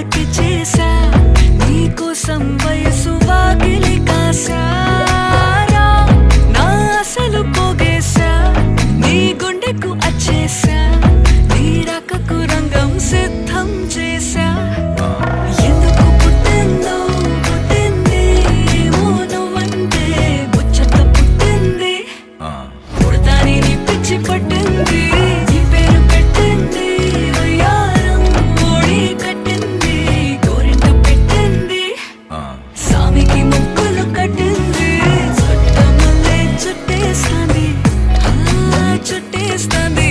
కళ్ళకి చేసా నీకోసం వయసు వాకిలి కాసారా నా అసలు పోగేశా నీ గుండెకు అచ్చేసా నీ రాకకు రంగం సిద్ధం చేసా ఎందుకు పుట్టిందో పుట్టింది ఏమో నువ్వంటే ముచ్చట పుట్టింది పుడతాని నీ పిచ్చి పట్టింది నీ పేరు పెట్టింది వయ్యారం ఓడి కట్టింది గోరింట పెట్టింది సామికి ముక్కులు కట్టింది చుట్టమల్లే చుట్టేస్తాంది చుట్టేస్తాంది